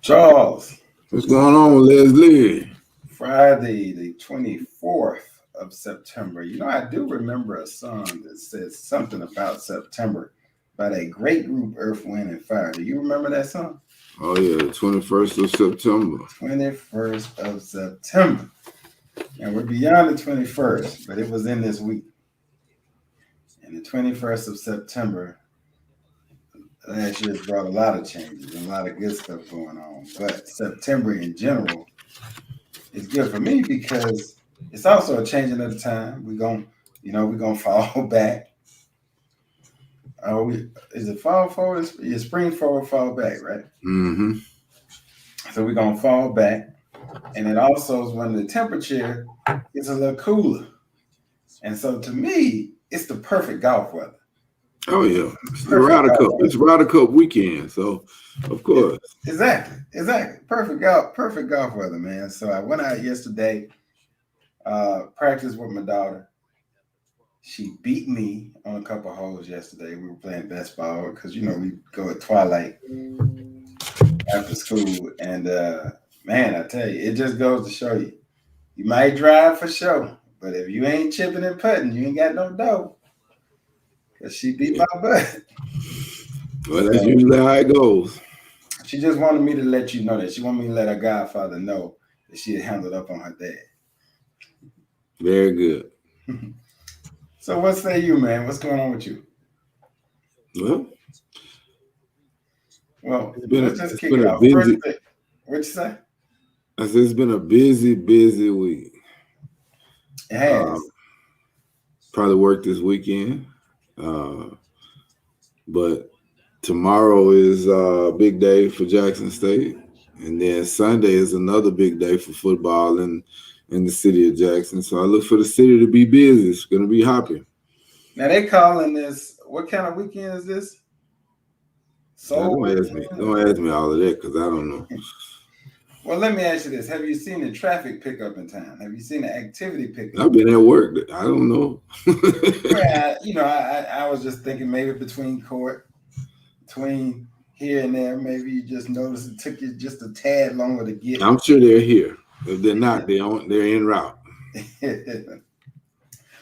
Charles, What's going on, Leslie? Friday, the 24th of September. You know, I do remember a song that says something about September by that great group Earth, Wind, and Fire. Do you remember that song? Oh, yeah, the 21st of September. 21st of September. And we're beyond the 21st, but it was in this week. And the 21st of September last year has brought a lot of changes and a lot of good stuff going on. But September in general is good for me because it's also a changing of the time. We're gonna fall back. Is it fall forward? Yeah, spring forward, fall back, right? Mm-hmm. So we're gonna fall back. And it also is when the temperature gets a little cooler. And so to me, it's the perfect golf weather. Oh, yeah. It's the Ryder Cup. It's Ryder Cup weekend. So, of course. Exactly. Perfect golf weather, man. So I went out yesterday, practiced with my daughter. She beat me on a couple holes yesterday. We were playing best ball because, we go at twilight after school. And, man, I tell you, it just goes to show you. You might drive for sure, but if you ain't chipping and putting, you ain't got no dough. Because she beat my butt. Well, that's usually how it goes. She just wanted me to let you know that. She wanted me to let her godfather know that she had handled up on her dad. Very good. So what say you, man? What's going on with you? Well, let's just kick it off. What'd you say? I said it's been a busy week. It has. Probably worked this weekend. But tomorrow is a big day for Jackson State. And then Sunday is another big day for football in the city of Jackson. So I look for the city to be busy. It's going to be hopping. Now they calling this, what kind of weekend is this? Don't ask me all of that because I don't know. Well, let me ask you this. Have you seen the traffic pick up in town? Have you seen the activity pick up? I've been at work. I don't know. I was just thinking maybe between here and there, maybe you just noticed it took you just a tad longer to get. I'm sure they're here. If they're not, they're en route.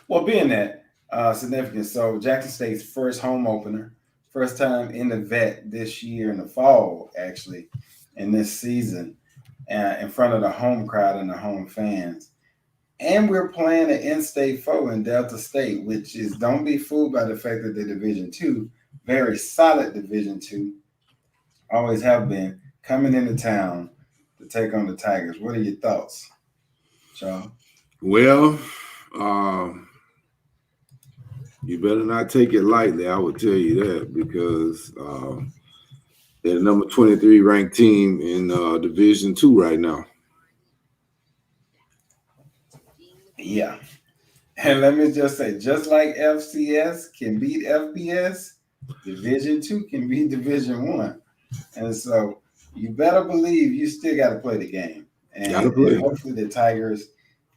Well, being that significant, so Jackson State's first home opener, first time in the vet this year in the fall, actually, in this season. In front of the home crowd and the home fans. And we're playing an in-state foe in Delta State, which is, don't be fooled by the fact that they're Division II, very solid Division II, always have been, coming into town to take on the Tigers. What are your thoughts, Charles? Well, you better not take it lightly, I would tell you that, because they're the number 23 ranked team in Division II right now. Yeah. And let me just say, just like FCS can beat FBS, Division II can beat Division I. And so you better believe you still got to play the game. And hopefully the Tigers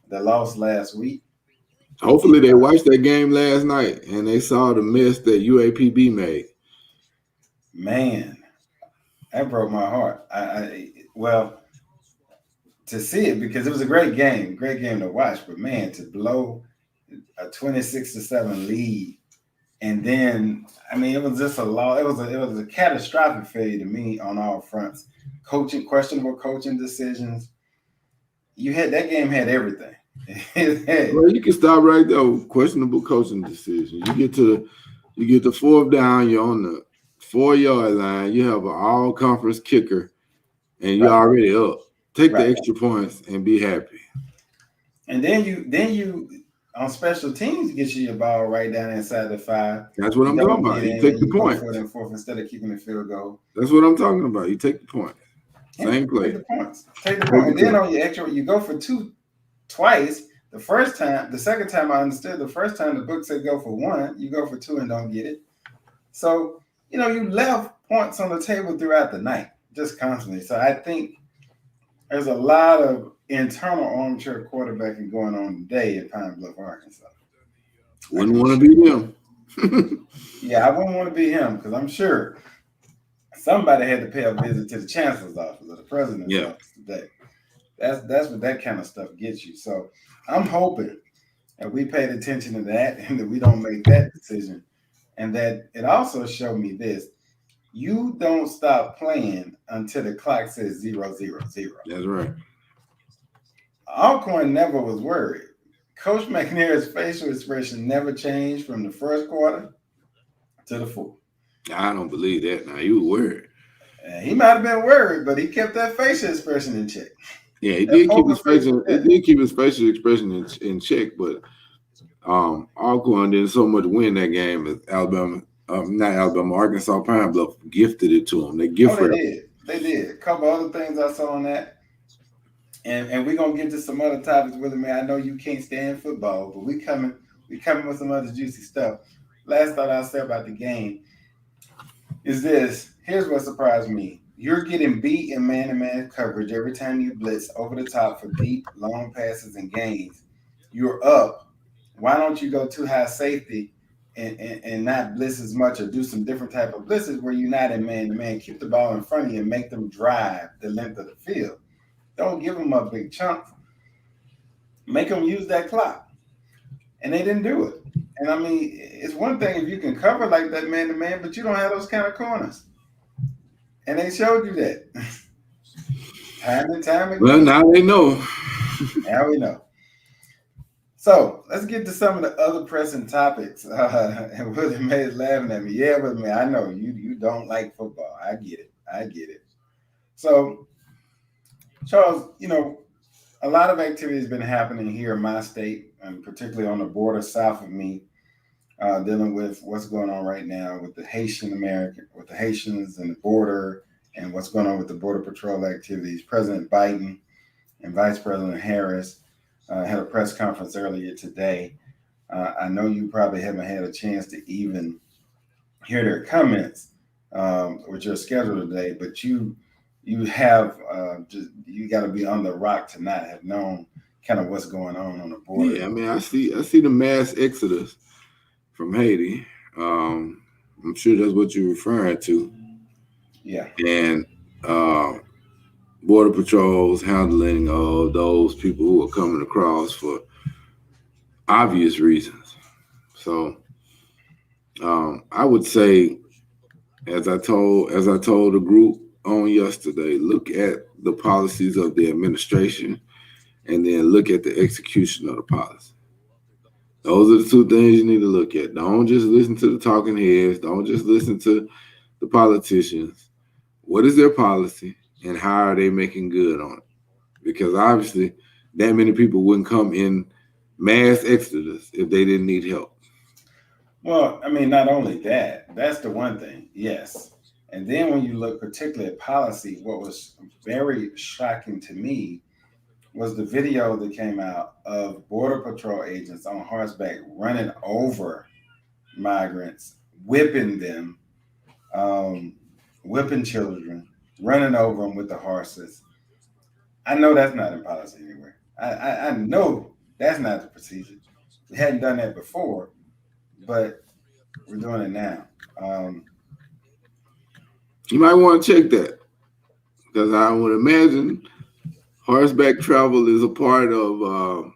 that lost last week. Hopefully they watched that game last night and they saw the mess that UAPB made. Man. That broke my heart. Well, to see it because it was a great game to watch. But man, to blow a 26-7 lead, and then it was just a loss. It was a catastrophic failure to me on all fronts. Questionable coaching decisions. That game had everything. Well, you can stop right there with questionable coaching decisions. You get to fourth down. You're on the 4-yard line, you have an all-conference kicker, and you're already up. Take the extra points and be happy. And then you on special teams get you your ball right down inside the 5. That's what I'm talking about. You take the point. Go for it and fourth instead of keeping the field goal. That's what I'm talking about. You take the point. Same play. Take the points. Take the point. And then on your extra, you go for two twice. The second time I understood. The first time the book said go for one, you go for two and don't get it. So, you left points on the table throughout the night, just constantly. So I think there's a lot of internal armchair quarterbacking going on today in Pine Bluff, Arkansas. Wouldn't want to be him. Yeah, I wouldn't want to be him because I'm sure somebody had to pay a visit to the chancellor's office or the president's office today. That's what that kind of stuff gets you. So I'm hoping that we paid attention to that and that we don't make that decision. And that it also showed me this. You don't stop playing until the clock says 0, 0, 0. That's right. Alcorn never was worried. Coach McNair's facial expression never changed from the first quarter to the fourth. I don't believe that. Now, you were worried. He might have been worried, but he kept that facial expression in check. Yeah, he did keep his facial expression in check, but Alcorn didn't so much win that game as Arkansas Pine Bluff gifted it to them. They did. They did. A couple other things I saw on that. And we're gonna get to some other topics with it, man. I know you can't stand football, but we coming with some other juicy stuff. Last thought I'll say about the game is this. Here's what surprised me. You're getting beat in man-to-man coverage every time you blitz over the top for deep, long passes and gains. You're up. Why don't you go too high safety and not blitz as much or do some different type of blitzes where you're not in man-to-man? Keep the ball in front of you and make them drive the length of the field. Don't give them a big chunk. Make them use that clock. And they didn't do it. And, I mean, it's one thing if you can cover like that man-to-man, but you don't have those kind of corners. And they showed you that. Time and time again. Well, now they know. Now we know. So let's get to some of the other pressing topics. And William May is laughing at me. Yeah, with me. I know you don't like football. I get it. So, Charles, a lot of activity has been happening here in my state, and particularly on the border south of me, dealing with what's going on right now with the Haitians and the border, and what's going on with the Border Patrol activities. President Biden and Vice President Harris had a press conference earlier today. I know you probably haven't had a chance to even hear their comments, which are scheduled today, but you have you got to be on the rock to not have known kind of what's going on the border. Yeah, I mean, I see the mass exodus from Haiti. I'm sure that's what you're referring to. Yeah. And Border Patrol's handling of those people who are coming across for obvious reasons. So I would say, as I told the group on yesterday, look at the policies of the administration and then look at the execution of the policy. Those are the two things you need to look at. Don't just listen to the talking heads. Don't just listen to the politicians. What is their policy and how are they making good on it? Because obviously that many people wouldn't come in mass exodus if they didn't need help. Well, I mean, not only that, that's the one thing, yes. And then when you look particularly at policy, what was very shocking to me was the video that came out of Border Patrol agents on horseback running over migrants, whipping them, whipping children, running over them with the horses. I know that's not in policy anywhere. I know that's not the procedure. We hadn't done that before, but we're doing it now. You might want to check that, because I would imagine horseback travel is a part of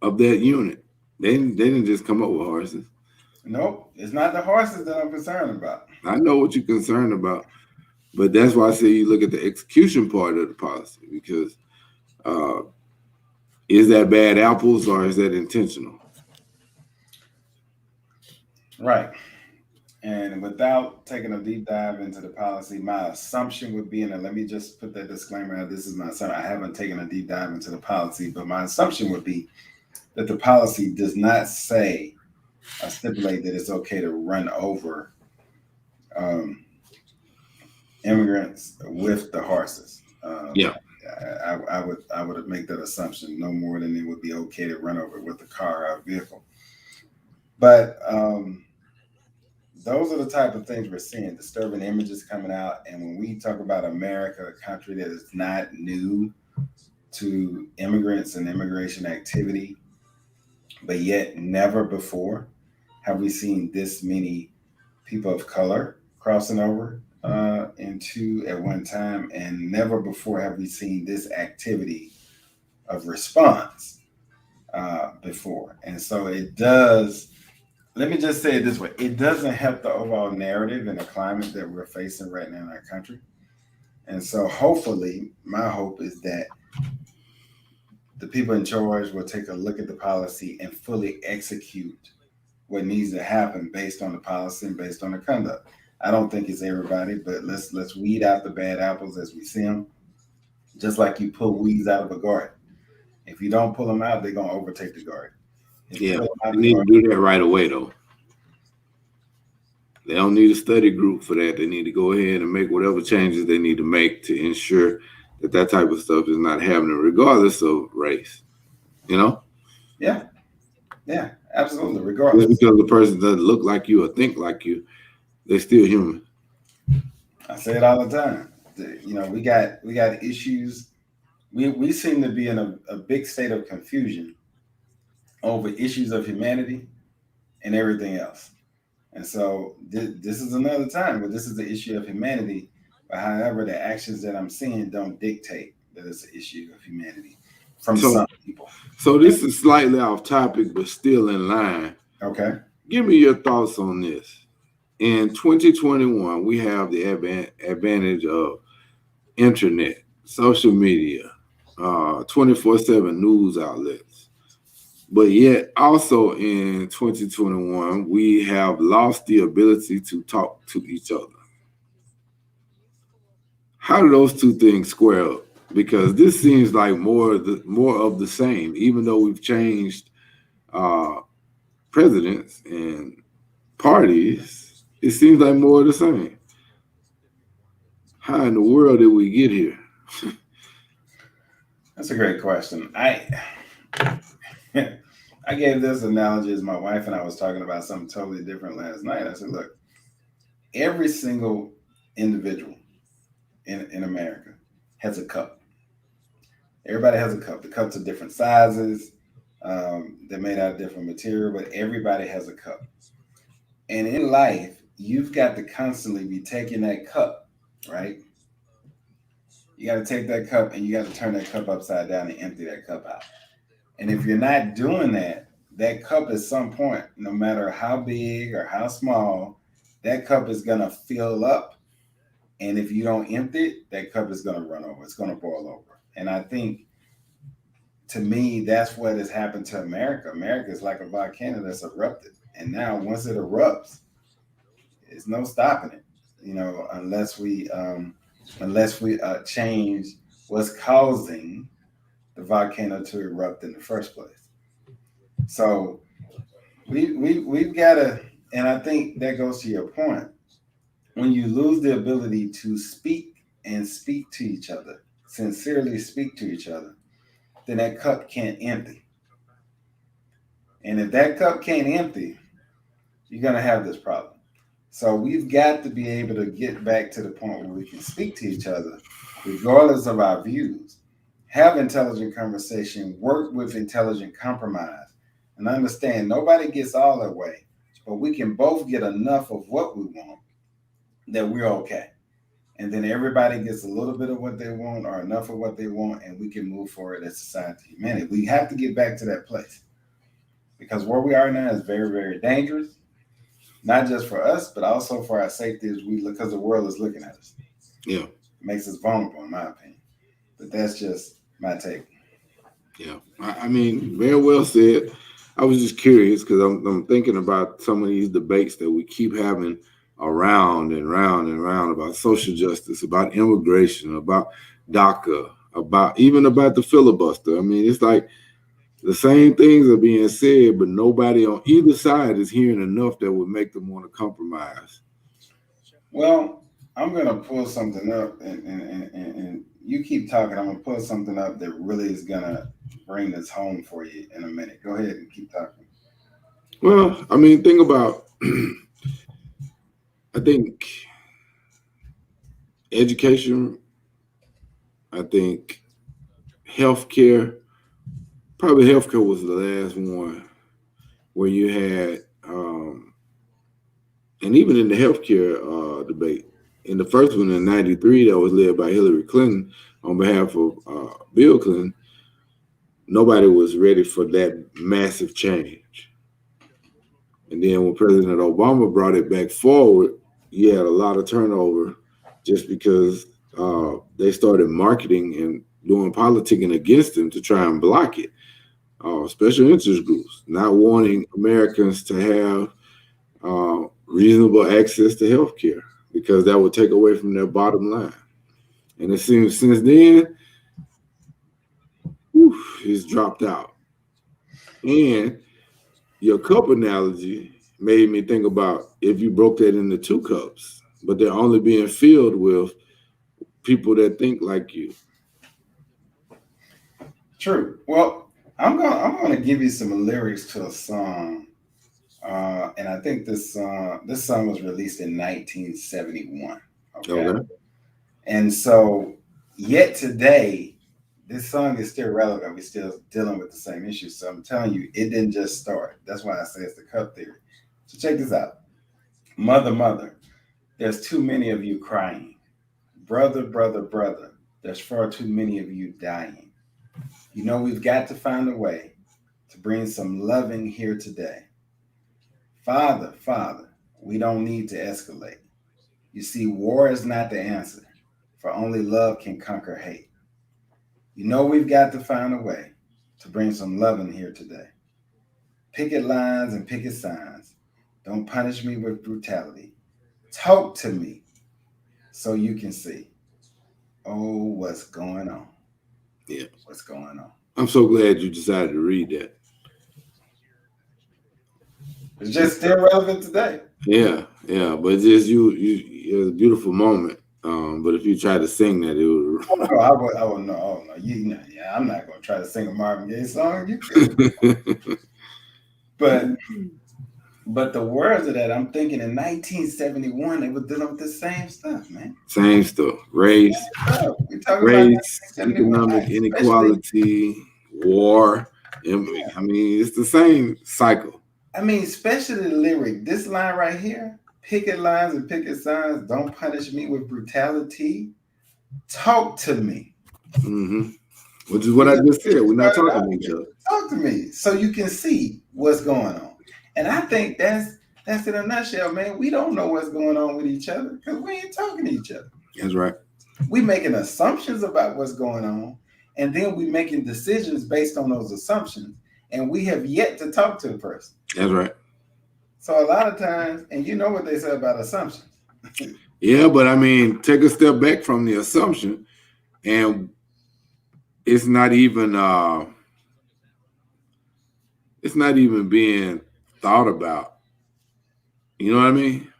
that unit. They didn't just come up with horses. Nope, it's not the horses that I'm concerned about. I know what you're concerned about, but that's why I say you look at the execution part of the policy, because is that bad apples or is that intentional? Right. And without taking a deep dive into the policy, my assumption would be, and let me just put that disclaimer out, this is my assumption. I haven't taken a deep dive into the policy, but my assumption would be that the policy does not say or stipulate that it's okay to run over immigrants with the horses. Yeah. I would make that assumption no more than it would be okay to run over with a car or a vehicle. But those are the type of things we're seeing, disturbing images coming out. And when we talk about America, a country that is not new to immigrants and immigration activity, but yet never before have we seen this many people of color crossing over into at one time, and never before have we seen this activity of response before. And so it does. Let me just say it this way: it doesn't help the overall narrative and the climate that we're facing right now in our country. And so, hopefully, my hope is that the people in charge will take a look at the policy and fully execute what needs to happen based on the policy and based on the conduct. I don't think it's everybody, but let's weed out the bad apples as we see them. Just like you pull weeds out of a garden. If you don't pull them out, they're gonna overtake the garden. If Yeah, you need to do that right away, though. They don't need a study group for that. They need to go ahead and make whatever changes they need to make to ensure that that type of stuff is not happening, regardless of race. You know? Yeah, absolutely. Regardless, just because the person doesn't look like you or think like you, they're still human. I say it all the time. You know, we got issues. We seem to be in a big state of confusion over issues of humanity and everything else. And so this is another time where this is the issue of humanity. But however, the actions that I'm seeing don't dictate that it's an issue of humanity from some people. So this is slightly off topic, but still in line. Okay. Give me your thoughts on this. In 2021, we have the advantage of internet, social media, 24/7 news outlets. But yet also in 2021, we have lost the ability to talk to each other. How do those two things square up? Because this seems like more of the same, even though we've changed presidents and parties, it seems like more of the same. How in the world did we get here? That's a great question. I gave this analogy as my wife and I was talking about something totally different last night. I said, look, every single individual in America has a cup. Everybody has a cup. The cups are different sizes. They're made out of different material, but everybody has a cup. And in life, you've got to constantly be taking that cup, right? You got to take that cup and you got to turn that cup upside down and empty that cup out. And if you're not doing that, that cup at some point, no matter how big or how small, that cup is going to fill up. And if you don't empty it, that cup is going to run over. It's going to boil over. And I think, to me, that's what has happened to America. America is like a volcano that's erupted. And now once it erupts, there's no stopping it, you know, unless we change what's causing the volcano to erupt in the first place. So we've got to, and I think that goes to your point. When you lose the ability to speak and speak to each other, sincerely speak to each other, then that cup can't empty. And if that cup can't empty, you're going to have this problem. So we've got to be able to get back to the point where we can speak to each other, regardless of our views, have intelligent conversation, work with intelligent compromise, and understand nobody gets all their way, but we can both get enough of what we want that we're okay. And then everybody gets a little bit of what they want or enough of what they want, and we can move forward as society, humanity. We have to get back to that place because where we are now is very, very dangerous. Not just for us, but also for our safety as because the world is looking at us. Yeah. It makes us vulnerable, in my opinion. But that's just my take. Yeah. I mean, very well said. I was just curious because I'm thinking about some of these debates that we keep having around and round and round about social justice, about immigration, about DACA, about the filibuster. I mean, it's like the same things are being said, but nobody on either side is hearing enough that would make them want to compromise. Well, I'm gonna pull something up, and you keep talking. I'm gonna pull something up that really is gonna bring this home for you in a minute. Go ahead and keep talking. Well, I mean, think about. I think education. I think healthcare. Probably healthcare was the last one where you had, and even in the healthcare debate, in the first one in '93 that was led by Hillary Clinton on behalf of Bill Clinton, nobody was ready for that massive change. And then when President Obama brought it back forward, you had a lot of turnover just because they started marketing and doing politicking against him to try and block it. Special interest groups not wanting Americans to have reasonable access to health care because that would take away from their bottom line. And it seems since then, it's dropped out. And your cup analogy made me think about if you broke that into two cups, but they're only being filled with people that think like you. True. Well, I'm gonna give you some lyrics to a song, and I think this song was released in 1971. Okay, Okay. and so yet today, this song is still relevant. We're still dealing with the same issues. So I'm telling you, it didn't just start. That's why I say it's the cup theory. So check this out. Mother, mother, there's too many of you crying. Brother, brother, brother, there's far too many of you dying. You know, we've got to find a way to bring some loving here today. Father, Father, we don't need to escalate. You see, war is not the answer, for only love can conquer hate. You know, we've got to find a way to bring some loving here today. Picket lines and picket signs. Don't punish me with brutality. Talk to me so you can see. Oh, what's going on? Yeah. What's going on? I'm so glad you decided to read that. It's just still relevant today. Yeah, yeah, but it's just it was a beautiful moment. But if you try to sing that, it would. Oh, no, I would know. Oh no, you know, yeah, I'm not gonna try to sing a Marvin Gaye song. You could, but the words of that, I'm thinking in 1971 they were dealing with the same stuff, man. Same stuff. Race, We talking about race, 1971, economic especially. inequality, war. I mean, it's the same cycle. I mean, especially the lyric. This line right here: picket lines and picket signs. Don't punish me with brutality. Talk to me. Mm-hmm. Which is what I just said. We're not talking to each other. Talk to me so you can see what's going on. And I think that's in a nutshell, man. We don't know what's going on with each other because we ain't talking to each other. That's right. We making assumptions about what's going on, and then we making decisions based on those assumptions. And we have yet to talk to a person. That's right. So a lot of times, and you know what they say about assumptions. Yeah, but I mean, take a step back from the assumption, and it's not even being thought about. You know what I mean?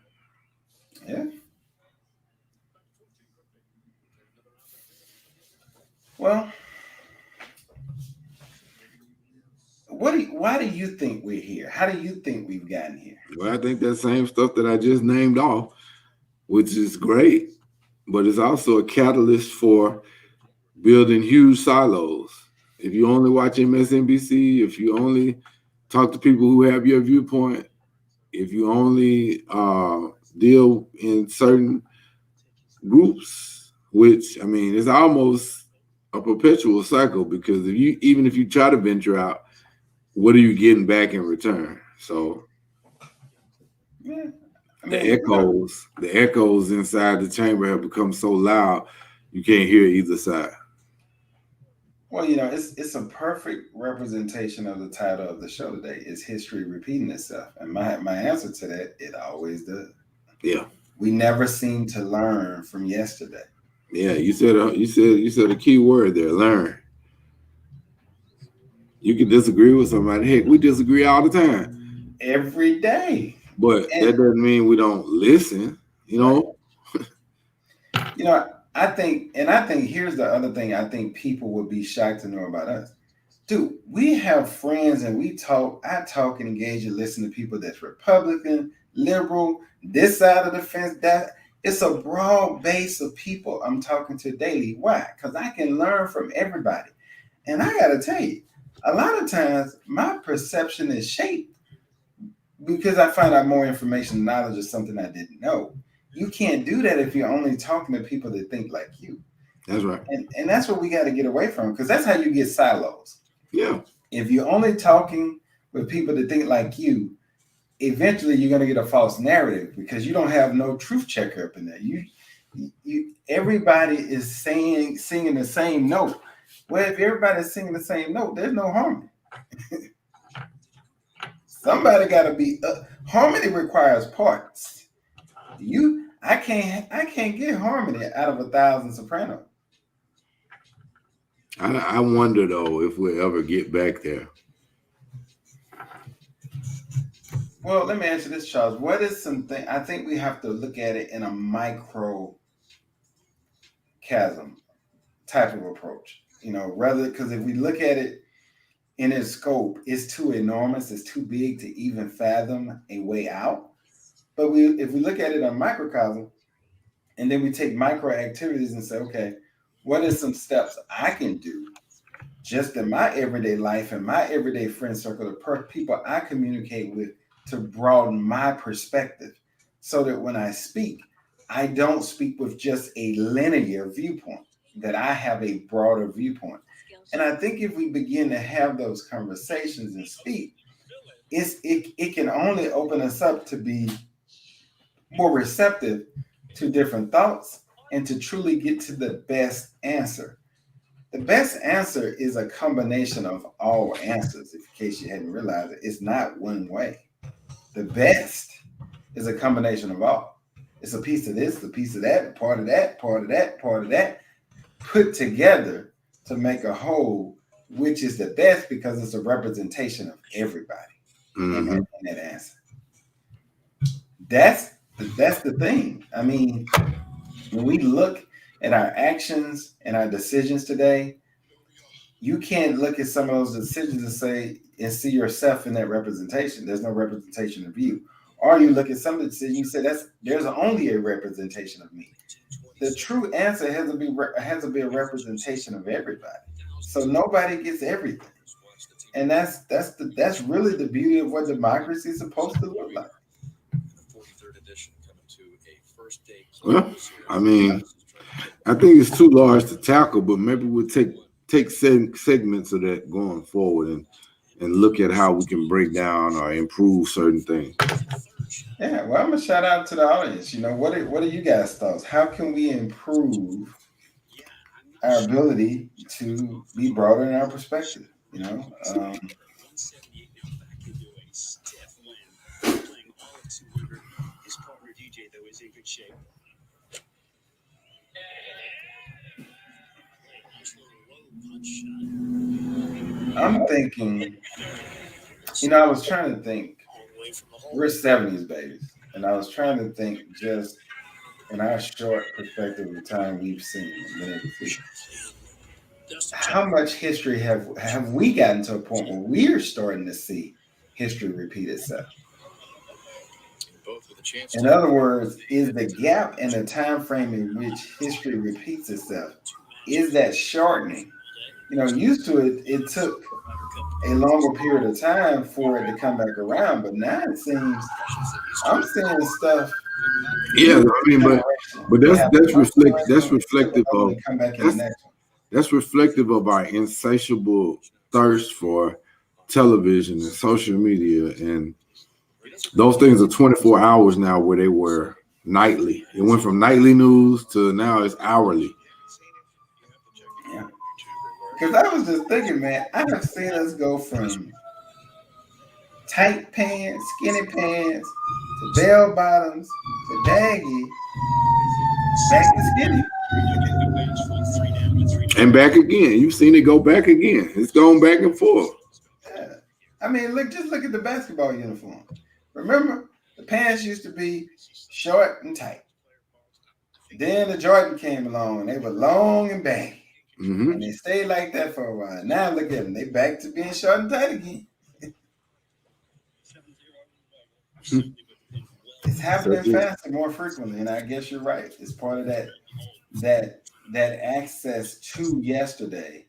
Yeah. Well, why do you think we're here? How do you think we've gotten here? Well, I think that same stuff that I just named off, which is great, but it's also a catalyst for building huge silos. If you only watch MSNBC, if you only talk to people who have your viewpoint, if you only deal in certain groups, which I mean, it's almost a perpetual cycle because even if you try to venture out, what are you getting back in return? So Yeah. the echoes inside the chamber have become so loud you can't hear either side. Well, you know, it's a perfect representation of the title of the show today. Is history repeating itself? And my answer to that, it always does. Yeah. We never seem to learn from yesterday. Yeah, you said a key word there, learn. You can disagree with somebody. Heck, we disagree all the time. Every day. But that doesn't mean we don't listen, you know? I think here's the other thing I think people would be shocked to know about us. Dude, we have friends and I talk and engage and listen to people that's Republican, liberal, this side of the fence, that it's a broad base of people I'm talking to daily. Why? Because I can learn from everybody. And I gotta tell you, a lot of times my perception is shaped because I find out more information, knowledge of something I didn't know. You can't do that if you're only talking to people that think like you. That's right. And that's what we got to get away from, because that's how you get silos. Yeah. If you're only talking with people that think like you, eventually you're going to get a false narrative because you don't have no truth checker up in there. You everybody is singing the same note. Well, if everybody's singing the same note, there's no harmony. Somebody got to be harmony requires parts. I can't get harmony out of 1,000 sopranos. I wonder though if we'll ever get back there. Well, let me answer this, Charles. What is something? I think we have to look at it in a micro chasm type of approach. Rather, because if we look at it in its scope, it's too enormous, it's too big to even fathom a way out. But if we look at it on microcosm, and then we take micro activities and say, okay, what are some steps I can do just in my everyday life and my everyday friend circle, the people I communicate with, to broaden my perspective so that when I speak, I don't speak with just a linear viewpoint, that I have a broader viewpoint. And I think if we begin to have those conversations and speak, it can only open us up to be more receptive to different thoughts and to truly get to the best answer. The best answer is a combination of all answers. In case you hadn't realized it, it's not one way. The best is a combination of all. It's a piece of this, a piece of that, a part of that, part of that, part of that, put together to make a whole, which is the best because it's a representation of everybody in that answer. That's the thing. I mean, when we look at our actions and our decisions today, you can't look at some of those decisions and say and see yourself in that representation. There's no representation of you. Or you look at some of the decisions, you say there's only a representation of me. The true answer has to be a representation of everybody. So nobody gets everything. And that's really the beauty of what democracy is supposed to look like. Well, I mean, I think it's too large to tackle, but maybe we'll take segments of that going forward and look at how we can break down or improve certain things. Yeah, well, I'm gonna shout out to the audience. What are you guys' thoughts? How can we improve our ability to be broader in our perspective? I'm thinking, I was trying to think, we're 70s babies, and I was trying to think just in our short perspective of time we've seen and been able to see. How much history have we gotten to a point where we're starting to see history repeat itself? In other words, is the gap in the time frame in which history repeats itself, is that shortening? Used to it took a longer period of time for it to come back around, but now it seems I'm seeing stuff. Yeah, I mean, but that's reflective of our insatiable thirst for television and social media, and those things are 24 hours now where they were nightly. It went from nightly news to now it's hourly. Yeah. Because I was just thinking, man, I have seen us go from tight pants, skinny pants, to bell bottoms, to baggy, back to skinny. And back again. You've seen it go back again. It's going back and forth. Yeah. I mean, look at the basketball uniform. Remember, the pants used to be short and tight. Then the Jordan came along, and they were long and baggy, Mm-hmm. and they stayed like that for a while. Now look at them; they back to being short and tight again. It's happening faster, more frequently, and I guess you're right. It's part of that access to yesterday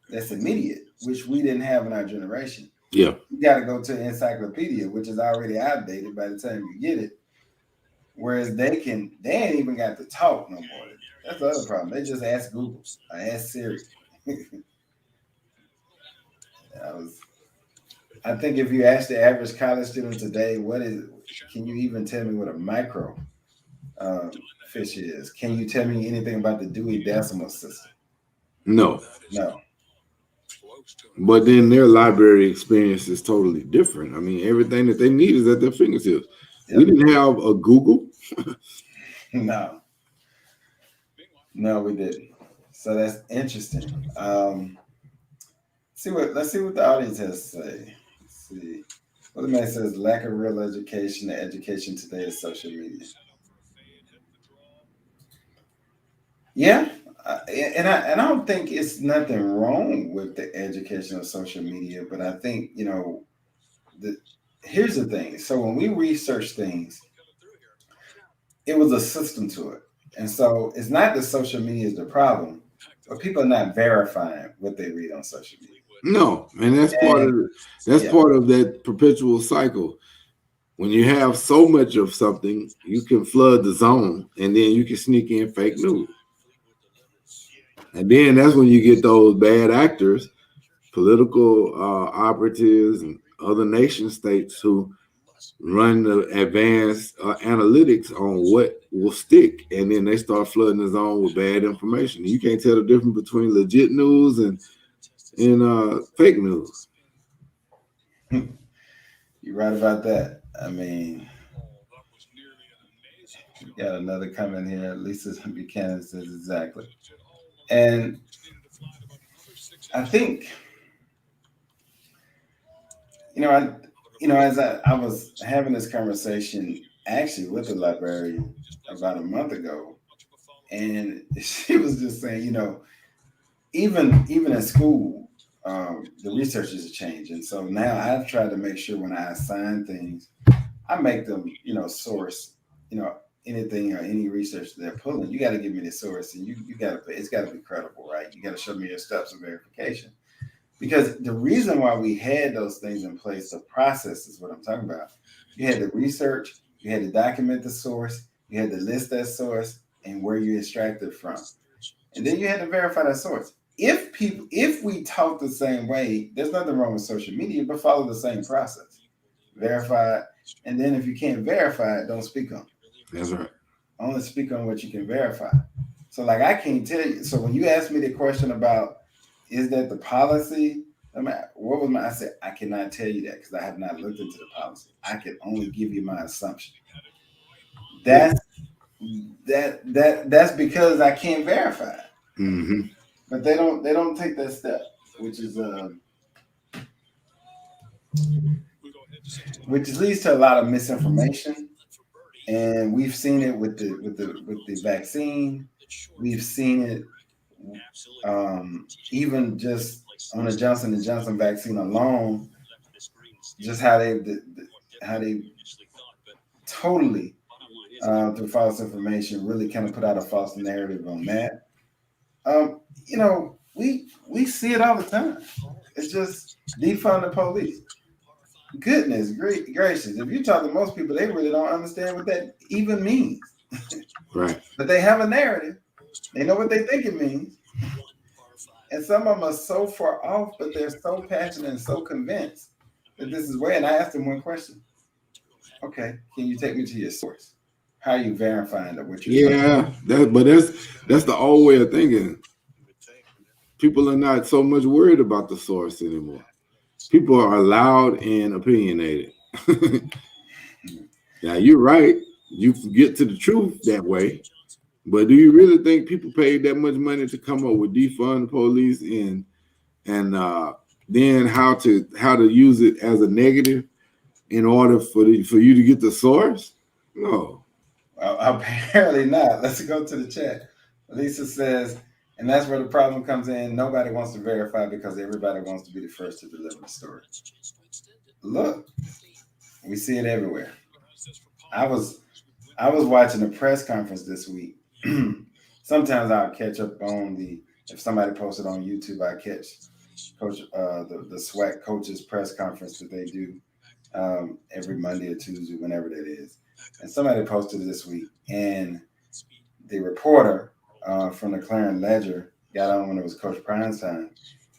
that's immediate, which we didn't have in our generation. Yeah. You got to go to an encyclopedia, which is already outdated by the time you get it. Whereas they ain't even got to talk no more. That's the other problem. They just ask Google, I ask Siri. I think if you ask the average college student today, can you even tell me what a micro fish is? Can you tell me anything about the Dewey Decimal System? No. No. But then their library experience is totally different. I mean, everything that they need is at their fingertips. Yep. We didn't have a Google. No, we didn't. So that's interesting. Let's see what the audience has to say. Let's see. Well, the man says lack of real education. The education today is social media. Yeah, and I don't think it's nothing wrong with the education of social media, but I think here's the thing. So when we research things, it was a system to it, and so it's not that social media is the problem, but people are not verifying what they read on social media. No, and that's part of that perpetual cycle. When you have so much of something, you can flood the zone, and then you can sneak in fake news. And then that's when you get those bad actors, political operatives, and other nation states who run the advanced analytics on what will stick, and then they start flooding the zone with bad information. You can't tell the difference between legit news and fake news. You're right about that. I mean, we got another comment here. Lisa Buchanan says exactly. And I think, as I was having this conversation actually with the librarian about a month ago, and she was just saying, even in school, the researchers are changing. So now I've tried to make sure when I assign things, I make them, source, anything or any research they're pulling. You got to give me the source, and it's got to be credible, right? You got to show me your steps of verification. Because the reason why we had those things in place, the process is what I'm talking about. You had to research, you had to document the source, you had to list that source and where you extracted from. And then you had to verify that source. If we talk the same way, there's nothing wrong with social media, but follow the same process. Verify it. And then if you can't verify it, don't speak on it. That's right. Only speak on what you can verify. So like I can't tell you. So when you asked me the question about is that the policy? I said, I cannot tell you that because I have not looked into the policy. I can only give you my assumption. That's because I can't verify it. Mm-hmm. But they don't take that step, which leads to a lot of misinformation. And we've seen it with the vaccine. We've seen it even just on the Johnson & Johnson vaccine alone, just how they totally through false information really kind of put out a false narrative on that. We see it all the time. It's just defund the police. Goodness gracious. If you talk to most people, they really don't understand what that even means. Right. But they have a narrative. They know what they think it means. And some of them are so far off, but they're so passionate and so convinced that this is where. And I asked them one question. Okay, can you take me to your source? How are you verifying that what you're saying? That's the old way of thinking. People are not so much worried about the source anymore. People are loud and opinionated. Now you're right. You can get to the truth that way. But do you really think people paid that much money to come up with defund the police and then how to use it as a negative in order for you to get the source? No. Apparently not. Let's go to the chat. Lisa says, and that's where the problem comes in. Nobody wants to verify because everybody wants to be the first to deliver the story. Look, we see it everywhere. I was I was watching a press conference this week. Sometimes I'll catch up on the if somebody posted on YouTube, I catch Coach the SWAC coaches press conference that they do every Monday or Tuesday, whenever that is. And somebody posted this week, and the reporter from the Clarion Ledger got on when it was Coach Prime's time,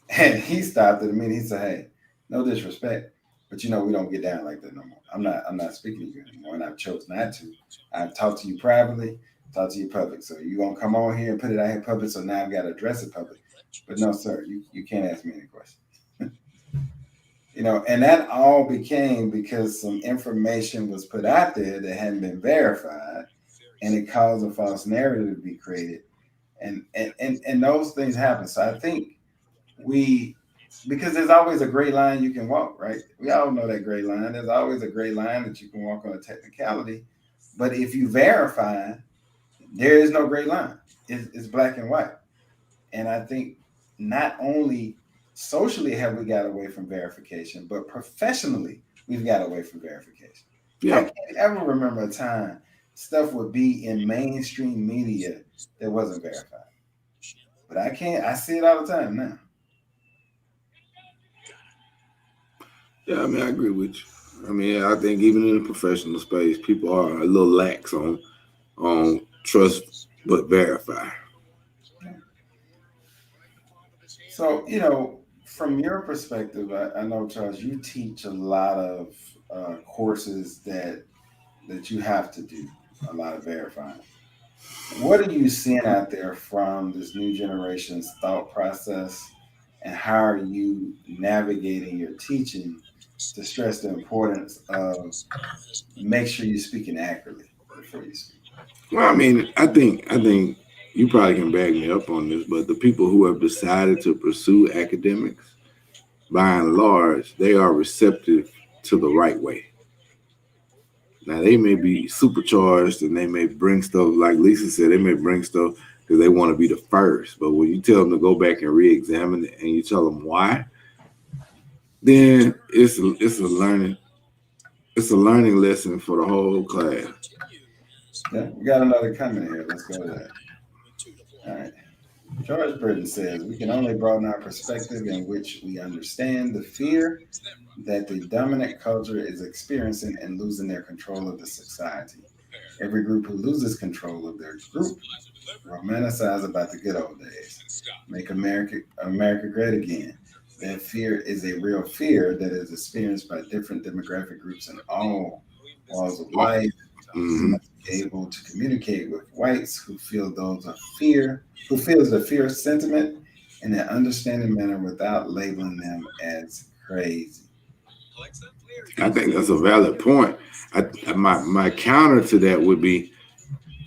and he stopped it. I mean, he said, "Hey, no disrespect, but we don't get down like that no more. I'm not speaking to you anymore, and I've chose not to. I've talked to you privately, talked to you public. So you gonna come on here and put it out here public? So now I've got to address it public. But no, sir, you can't ask me any questions." And that all became because some information was put out there that hadn't been verified, and it caused a false narrative to be created, and those things happen. So I think we because there's always a gray line you can walk, right? We all know that gray line. There's always a gray line that you can walk on a technicality, but if you verify, there is no gray line. It's black and white. And I think not only socially have we got away from verification, but professionally we've got away from verification. I Yeah. can't ever remember a time stuff would be in mainstream media that wasn't verified. But I see it all the time now. Yeah, I mean, I agree with you. I mean, I think even in the professional space, people are a little lax on trust but verify. So, from your perspective, I know, Charles, you teach a lot of courses that you have to do a lot of verifying. What are you seeing out there from this new generation's thought process, and how are you navigating your teaching to stress the importance of make sure you're speaking accurately before you speak? Well, I mean, I think you probably can back me up on this, but the people who have decided to pursue academics, by and large, they are receptive to the right way. Now they may be supercharged and they may bring stuff like Lisa said. They may bring stuff because they want to be the first. But when you tell them to go back and re-examine it, and you tell them why, then it's a learning lesson for the whole class. Yeah, we got another comment here. Let's go to that. All right. George Burton says we can only broaden our perspective in which we understand the fear that the dominant culture is experiencing and losing their control of the society. Every group who loses control of their group romanticize about the good old days, make America great again. That fear is a real fear that is experienced by different demographic groups in all walls of life. We Hmm. must be able to communicate with whites who feels the fear sentiment in an understanding manner without labeling them as crazy. I think that's a valid point. My counter to that would be: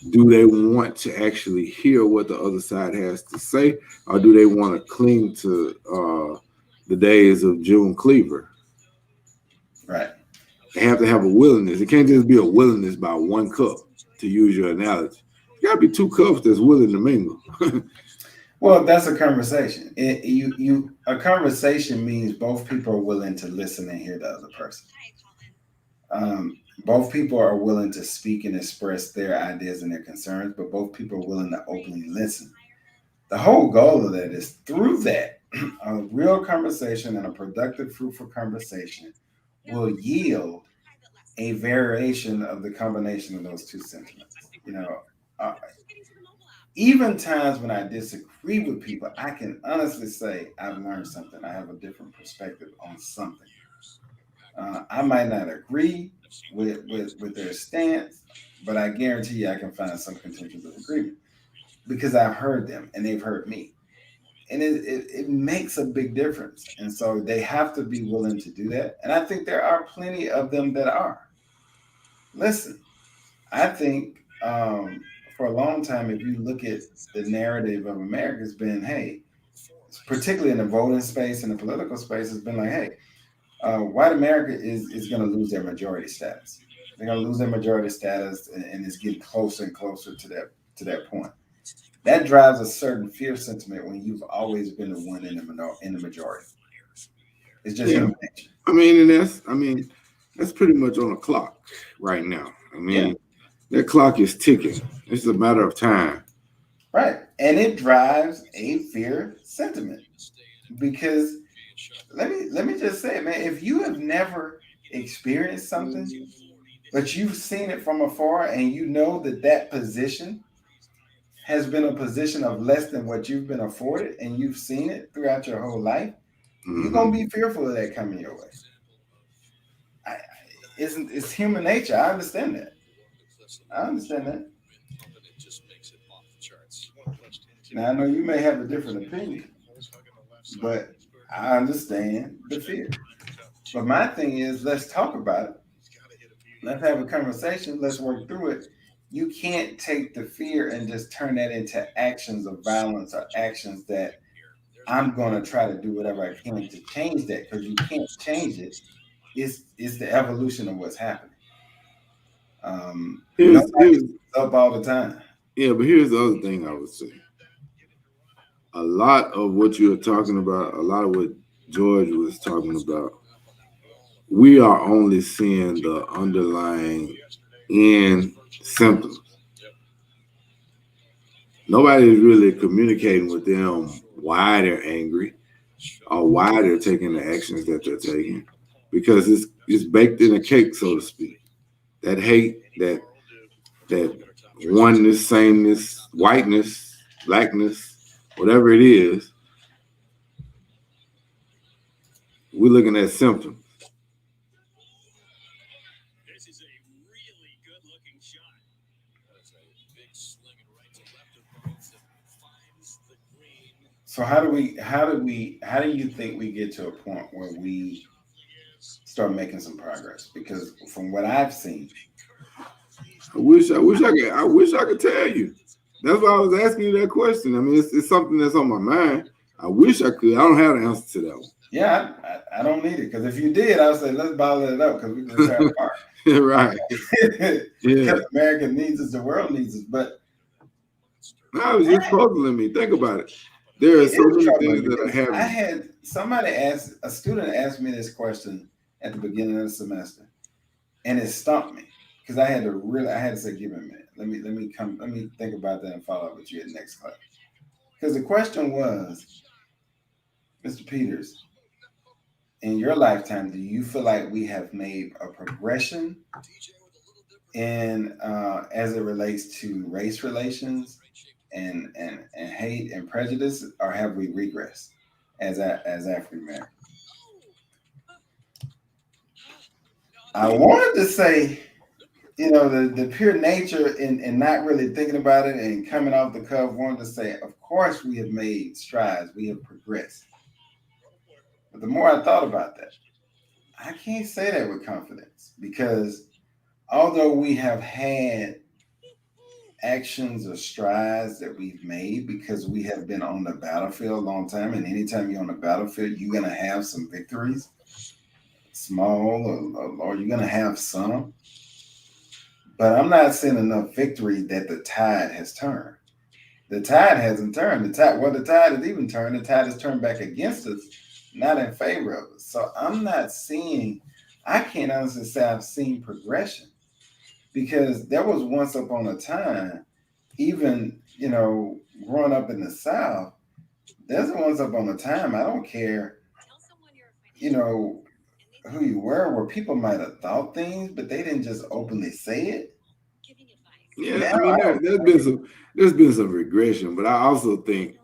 do they want to actually hear what the other side has to say, or do they want to cling to the days of June Cleaver? Right. They have to have a willingness. It can't just be a willingness by one cup, to use your analogy. You got to be two cups that's willing to mingle. Well, that's a conversation. A conversation means both people are willing to listen and hear the other person. Both people are willing to speak and express their ideas and their concerns, but both people are willing to openly listen. The whole goal of that is through that, a real conversation and a productive, fruitful conversation will yield a variation of the combination of those two sentiments. Uh, Even times when I disagree with people, I can honestly say I've learned something. I have a different perspective on something. I might not agree with their stance, but I guarantee you I can find some contentions of agreement because I've heard them and they've heard me. And it makes a big difference. And so they have to be willing to do that. And I think there are plenty of them that are. Listen, I think for a long time, if you look at the narrative of America, has been, hey, particularly in the voting space and the political space, has been like, hey, white America is going to lose their majority status. They're gonna lose their majority status, and it's getting closer and closer to that point. That drives a certain fear sentiment when you've always been the one in the majority. It's just human nature. That's pretty much on the clock right now. That clock is ticking. It's a matter of time. Right. And it drives a fear sentiment. Because let me just say it, man, if you have never experienced something, but you've seen it from afar and you know that position has been a position of less than what you've been afforded, and you've seen it throughout your whole life, you're gonna be fearful of that coming your way. It's human nature. I understand that. Now I know you may have a different opinion, but I understand the fear. But my thing is, let's talk about it. Let's have a conversation. Let's work through it. You can't take the fear and just turn that into actions of violence or actions that I'm going to try to do whatever I can to change that, because you can't change it. It's the evolution of what's happening. Nobody's up all the time. Yeah, but here's the other thing I would say. A lot of what you're talking about, a lot of what George was talking about, we are only seeing the underlying end symptoms. Nobody's really communicating with them why they're angry or why they're taking the actions that they're taking, because it's baked in a cake, so to speak. That hate, that oneness, sameness, whiteness, blackness, whatever it is, we're looking at symptoms. So how do you think we get to a point where we start making some progress? Because from what I've seen, I wish I could tell you. That's why I was asking you that question. It's something that's on my mind. I wish I could. I don't have the answer to that one. Yeah, I don't need it, because if you did, I would say let's bottle it up, because we just tear apart. Right. Because America needs us, the world needs us. But no, it's just puzzling me. Think about it. There are so many things that are happening. A student asked me this question at the beginning of the semester, and it stumped me, because I had to say, give me a minute. Let me think about that and follow up with you at the next class. Because the question was, Mr. Peters, in your lifetime, do you feel like we have made a progression in as it relates to race relations and hate and prejudice, or have we regressed as African Americans? I wanted to say, the pure nature and not really thinking about it and coming off the cuff, wanted to say, of course we have made strides, we have progressed. But the more I thought about that, I can't say that with confidence, because although we have had actions or strides that we've made, because we have been on the battlefield a long time, and anytime you're on the battlefield, you're going to have some victories, small or you're going to have some. But I'm not seeing enough victory that the tide has turned. The tide hasn't turned. The tide has even turned. The tide has turned back against us, not in favor of us. So I can't honestly say I've seen progression, because there was once upon a time, even, growing up in the South, there's once upon a time, I don't care, who you were, where people might have thought things, but they didn't just openly say it. Yeah, there's been some regression, but I also think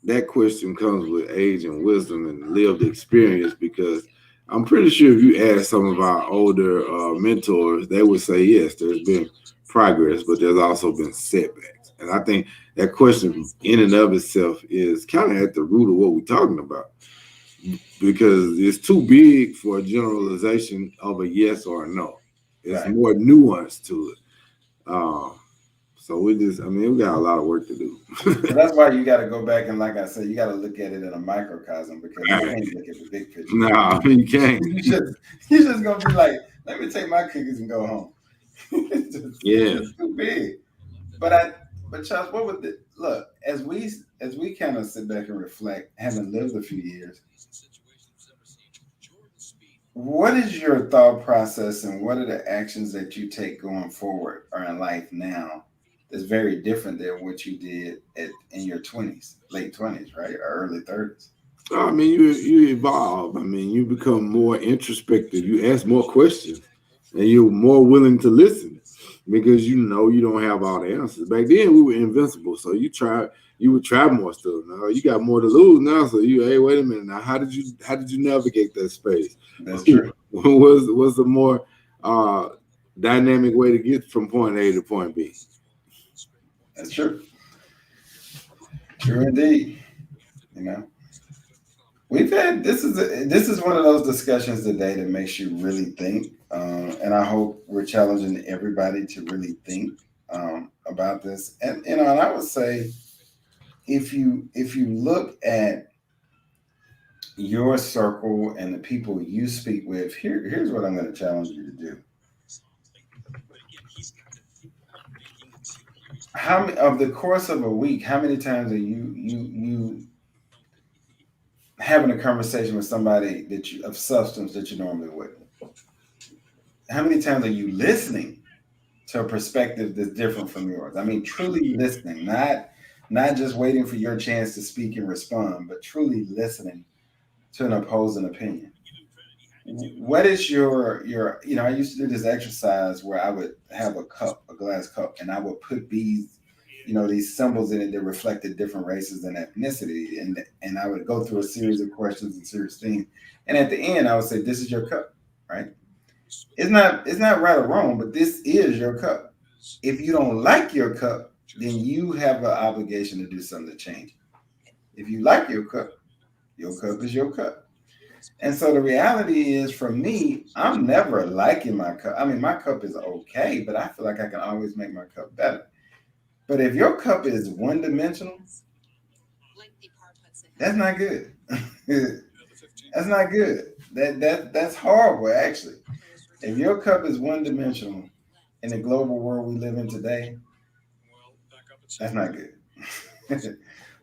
that question comes with age and wisdom and lived experience, because I'm pretty sure if you ask some of our older mentors, they would say, yes, there's been progress, but there's also been setbacks. And I think that question in and of itself is kind of at the root of what we're talking about, because it's too big for a generalization of a yes or a no. It's more nuance to it. So we got a lot of work to do. So that's why you got to go back and, like I said, you got to look at it in a microcosm, because you can't look at the big picture. No, you can't. You're just gonna be like, Let me take my cookies and go home. Yeah. It's too big. But Charles, what would look as we kind of sit back and reflect, having lived a few years, what is your thought process and what are the actions that you take going forward or in life now that's very different than what you did in your 20s, late 20s, right? Or early 30s? I mean, you evolve. I mean, you become more introspective. You ask more questions, and you're more willing to listen because you know you don't have all the answers. Back then, we were invincible, so you would try more stuff. Now you got more to lose now, so hey, wait a minute. Now, how did you navigate that space? That's true. Was a more dynamic way to get from point A to point B. That's true. True indeed. You know, we've had this is one of those discussions today that makes you really think, and I hope we're challenging everybody to really think about this. And you know, and I would say if you look at your circle and the people you speak with, here's what I'm going to challenge you to do. How many of the course of a week? How many times are you having a conversation with somebody that you of substance that you normally wouldn't? How many times are you listening to a perspective that's different from yours? I mean, truly listening, not just waiting for your chance to speak and respond, but truly listening to an opposing opinion. What is your you know, I used to do this exercise where I would have a glass cup, and I would put these, you know, these symbols in it that reflected different races and ethnicity, and I would go through a series of questions and serious things, and at the end I would say, this is your cup, right? It's not right or wrong, but this is your cup. If you don't like your cup, then you have an obligation to do something to change it. If you like your cup is your cup. And so the reality is, for me, I'm never liking my cup. I mean, my cup is okay, but I feel like I can always make my cup better. But if your cup is one dimensional, that's not good. That's not good. That's horrible, actually. If your cup is one dimensional in the global world we live in today, that's not good.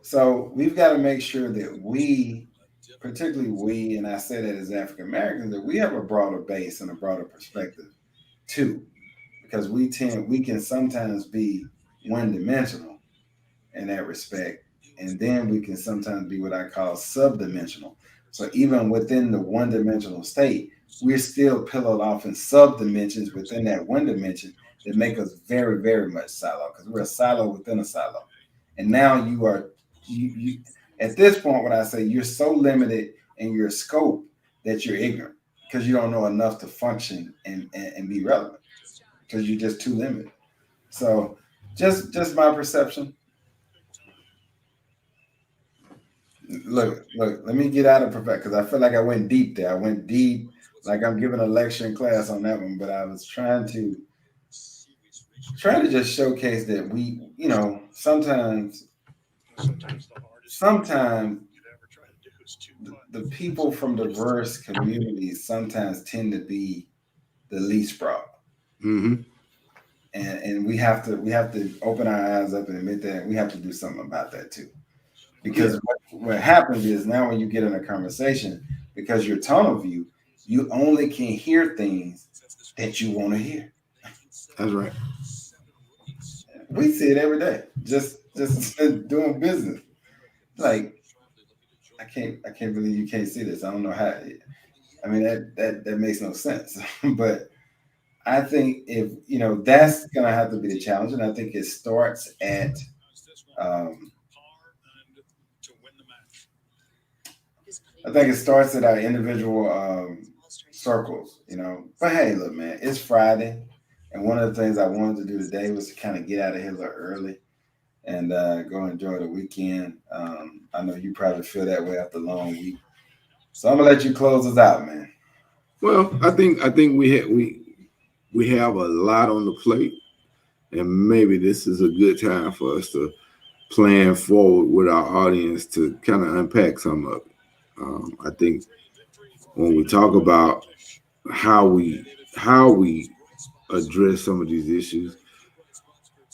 So we've got to make sure that we, particularly we, and I say that as African Americans, that we have a broader base and a broader perspective too, because we can sometimes be one dimensional in that respect, and then we can sometimes be what I call subdimensional. So even within the one dimensional state, we're still pillowed off in subdimensions within that one dimension that make us very, very much silo, because we're a silo within a silo. And now you at this point, what I say, you're so limited in your scope that you're ignorant because you don't know enough to function and be relevant because you're just too limited. So just my perception. Look, let me get out of perfect because I feel like I went deep there. I went deep, like I'm giving a lecture in class on that one, but I was trying to just showcase that we, you know, sometimes the people from diverse communities sometimes tend to be the least broad. Mm-hmm. And we have to open our eyes up and admit that we have to do something about that too. Yeah, Because what happens is, now when you get in a conversation, because your tunnel view, you only can hear things that you want to hear. that's right. We see it every day, just doing business. Like, I can't believe you can't see this. I don't know how. I mean, that makes no sense. But I think, if you know, that's gonna have to be the challenge, and I think it starts at um, our individual circles, you know. But hey, look, man, it's Friday, and one of the things I wanted to do today was to kind of get out of here a little early and go enjoy the weekend. I know you probably feel that way after a long week, so I'm gonna let you close us out, man. Well, I think we have a lot on the plate, and maybe this is a good time for us to plan forward with our audience to kind of unpack some of it. I think when we talk about how we how we address some of these issues.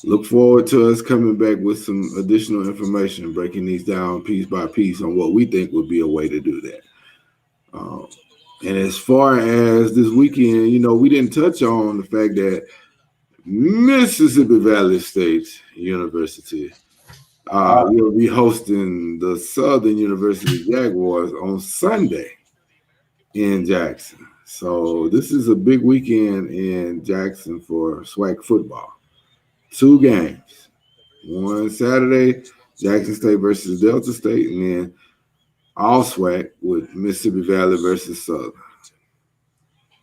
Look forward to us coming back with some additional information, breaking these down piece by piece on what we think would be a way to do that. And as far as this weekend, we didn't touch on the fact that Mississippi Valley State University will be hosting the Southern University Jaguars on Sunday in Jackson. So this is a big weekend in Jackson for SWAC football. 2 games. One Saturday, Jackson State versus Delta State, and then all SWAC with Mississippi Valley versus Southern.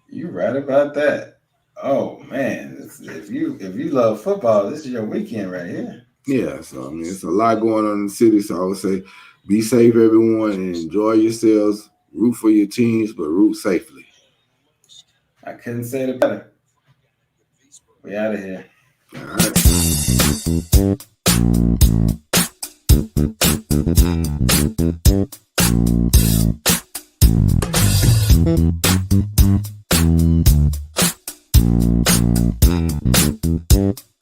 You right about that. Oh man, if you love football, this is your weekend right here. Yeah, so I mean it's a lot going on in the city. So I would say be safe, everyone, and enjoy yourselves. Root for your teams, but root safely. I couldn't say it better. We out of here. All right.